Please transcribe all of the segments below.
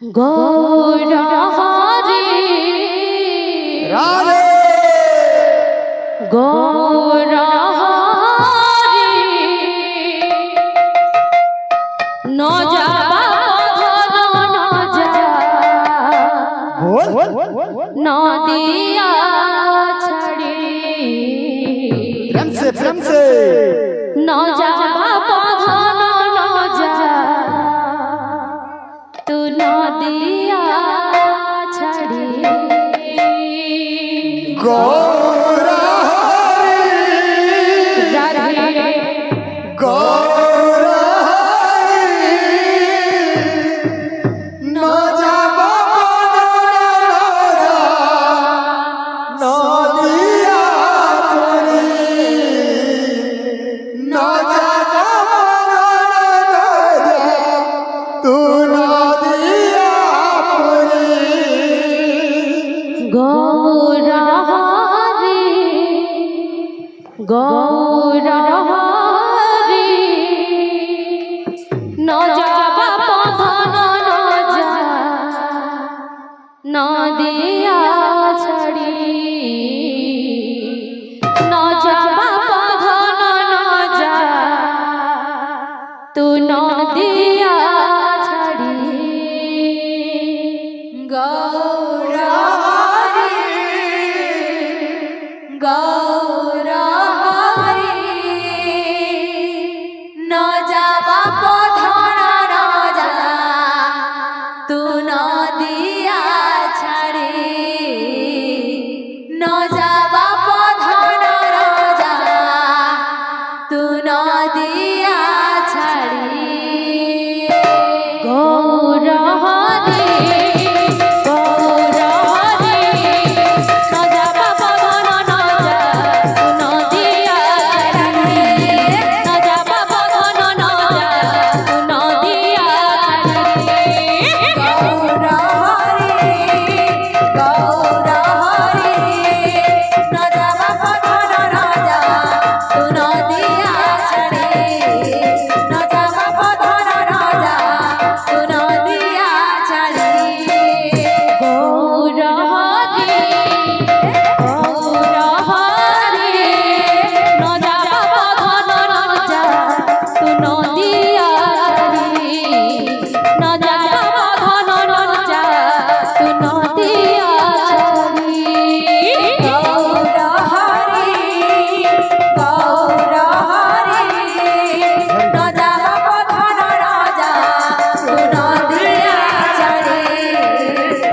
গৌর হরে রাধে গৌর হরে ন যাবা পধন ন যা নদিয়া ছাড়ি প্রেম से ন যাবা পধন ন যা তু নদিয়া ছাড়ি গৌর হরি রাধে গৌর হরি ন যাবা নদিয়া চরি ন যাবা তু নদিয়া পুরি গৌর হরে গৌর হরে ন যাবা পধন ন যা নদিয়া ছাড়ি ন যাবা পধন ন যা তু নদিয়া ছাড়ি গৌর হরে গৌর হরে ন যাবা পধন ন যা তু নদিয়া ছাড়ি ন যাবা পধন ন যা তু নদিয়া ছাড়ি গৌর হরে গৌর হরে ন যাবা পধন ন যা তু নদিয়া ছাড়ি ন যাবা পধন ন যা তু নদিয়া ছাড়ি গৌর হরে গৌর হরে ন যাবা পধন ন যা তু নদিয়া ছাড়ি ন যাবা পধন ন যা তু নদিয়া ছাড়ি গৌর হরে গৌর হরে ন যাবা পধন ন যা তু নদিয়া ছাড়ি ন যাবা পধন ন যা তু নদিয়া ছাড়ি গৌর হরে গৌর হরে ন যাবা পধন ন যা তু নদিয়া ছাড়ি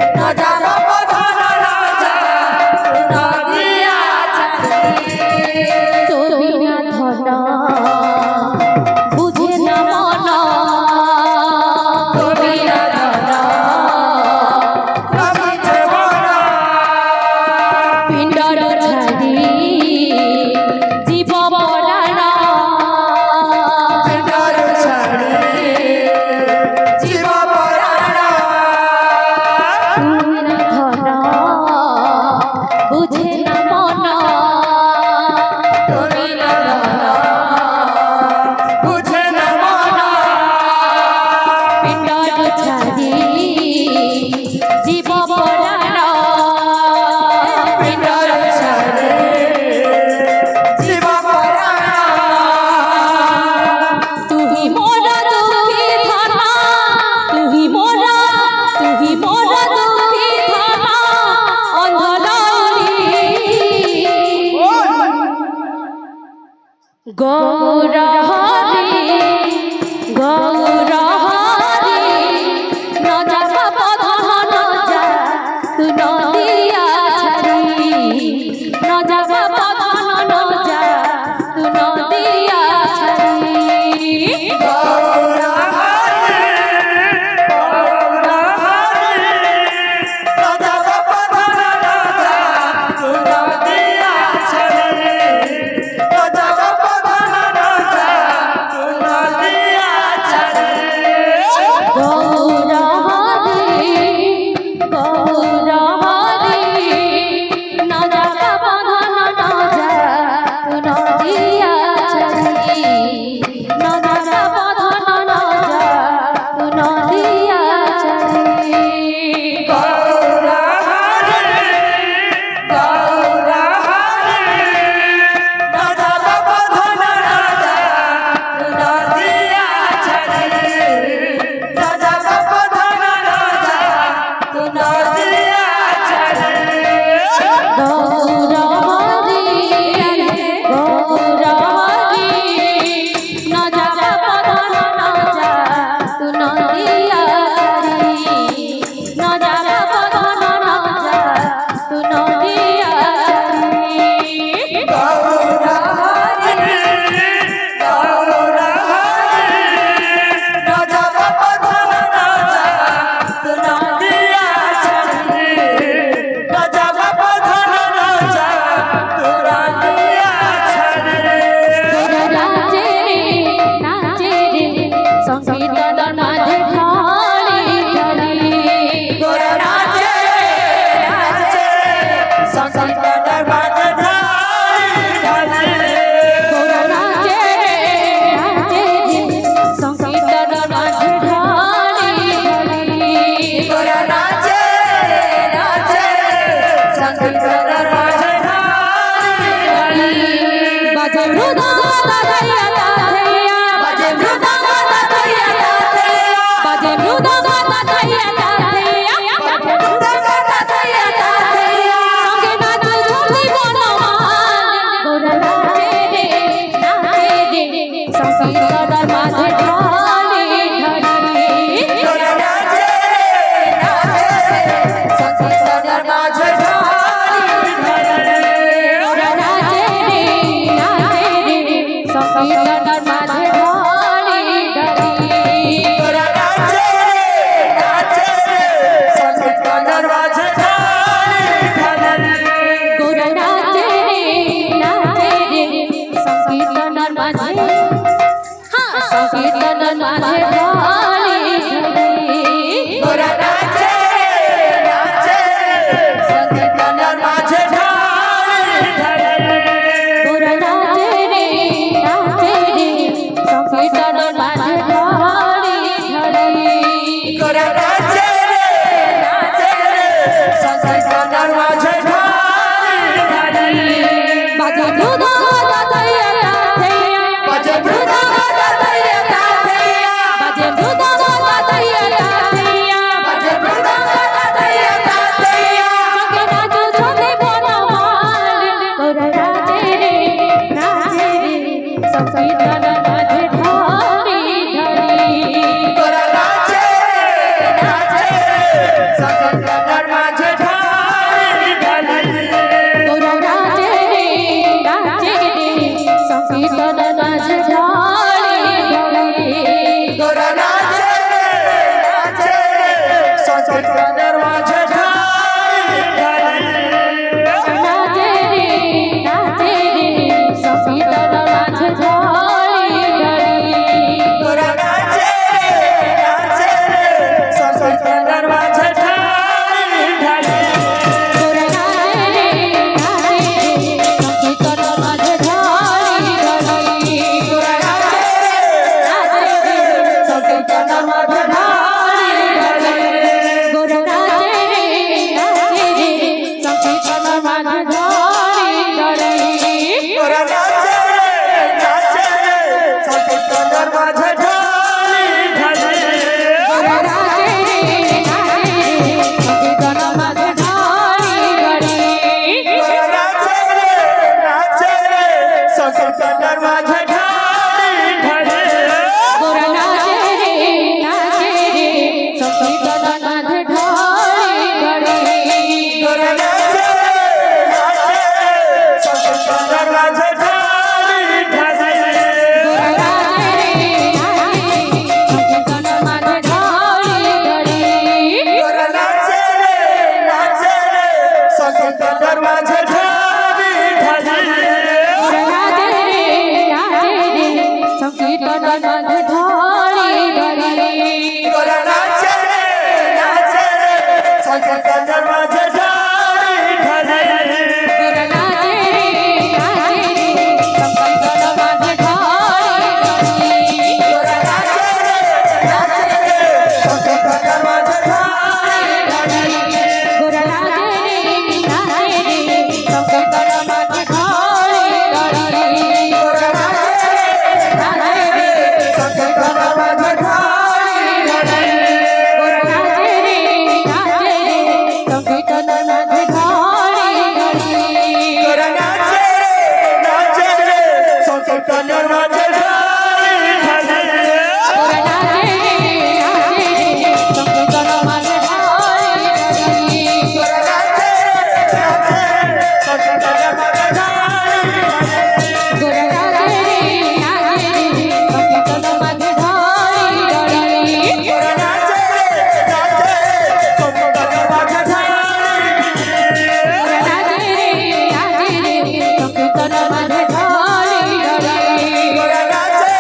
ন যাবা পধন ন যা তু নদিয়া ছাড়ি তুমি না ধন বুঝে না মন তুমি না ধন আমি জীবনা পিণ্ডর ছাড়ি জীব পরাণ পিণ্ডর ছাড়ি জীব পরাণ তুমি না ধন বুঝে না মন তুমি না ধন বুঝে না মন পিণ্ডর ছাড়ি জীব পরাণ পিণ্ডর ছাড়ি জীব পরাণ তুহি মোরা দুঃখী ধন তুহি মোরা দুঃখী ধন অন্ধলৌলি গৌর হরে গৌর হরে ন যাবা পধন ন যা তু নদিয়া ছাড়ি ন যাবা পধন ন যা তু নদিয়া ছাড়ি গৌর হরি গৌর হরি রাধা পধন রাধা তু নদিয়া ছাড়ি রাধা পধন রাধা গোরা নাচে রে নাচে রে সংকীর্তনের মাঝে ঢালি ঢালি বাজে দুধা দাদাইয়া কাথেয়া বাজে দুধা দাদাইয়া কাথেয়া বাজে দুধা দাদাইয়া কাথেয়া বাজে দুধা দাদাইয়া কাথেয়া সকে নাচো ছোটে বনমাল গোরা নাচে রে সংকীর্তন মাঝে ঢালি ঢালি গোরা নাচে নাচে সংকীর্তনের মাঝে ঢালি ঢালি গোরা নাচে রে সংকীর্তন মাঝে ঢালি ঢালি গোরা নাচে রে সংকীর্তনের মাঝে ঢালি ঢালি নাচে রে সংকীর্তন মাঝে ঢালি ঢালি গোরা নাচে রে সংকীর্তনের মাঝে ঢালি ঢালি গোরা নাচে রে সংকীর্তন মাঝে ঢালি ঢালি গোরা নাচে রে সংকীর্তনের মাঝে ঢালি ঢালি গোরা নাচে রে সংকীর্তন মাঝে ঢালি ঢালি গোরা নাচে রে সংকীর্তনের মাঝে ঢালি ঢালি গোরা নাচে রে সংকীর্তন মাঝে ঢালি ঢালি গোরা নাচে রে সংকীর্তনের মাঝে ঢালি ঢালি গোরা নাচে রে সংকীর্তন মাঝে ঢালি ঢালি গোরা নাচে সংকীর্তনের মাঝে ঢালি ঢালি গোরা নাচে রে সংকীর্তন মাঝে ঢালি ঢালি গোরা নাচে রে সংকীর্তনের মাঝে ঢালি ঢালি গোরা নাচে রে সংকীর্তন মাঝে ঢালি ঢালি গোরা নাচে রে সংকীর্তনের মাঝে ঢালি ঢালি গোরা নাচে রে সংকীর্তন মাঝে ঢালি ঢালি গোরা নাচে রে সংকীর্তনের মাঝে ঢালি ঢালি গোরা নাচে রে সংকীর্তন মাঝে ঢালি ঢালি গোরা নাচে রে সংকীর্তনের মাঝে ঢালি ঢালি গোরা নাচে রে সংকীর্তন মাঝে ঢালি ঢালি গোরা নাচে রে সংকীর্তনের মাঝে ঢালি ঢালি গোরা নাচে রে সংকীর্তন মাঝে ঢালি ঢালি গোরা নাচে সংকীর্তনের মাঝে ঢালি ঢালি গোরা নাচে রে সংকীর্তন মাঝে ঢালি ঢালি গোরা নাচে সংকীর্তনের মাঝে ঢালি গোরা নাচে রে সংকীর্তন মাঝে ঢালি ঢালি গোরা নাচে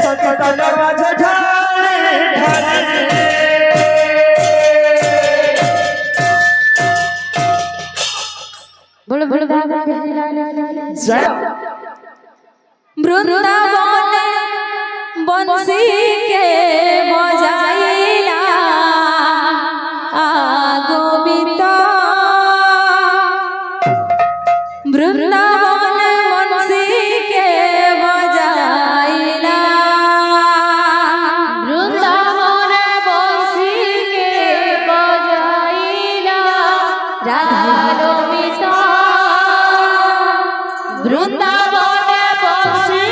সংকীর্তনের মাঝে ঢালি ঢালি বলো বলো জয় বৃন্দাবন বংশী কে বজাইলা আগমিত বৃন্দাবন বংশী কে বজাইলা বৃন্দাবন বংশী কে বজাইলা রাধারমিত বৃন্দাবন বংশী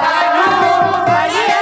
কানো কালিয়া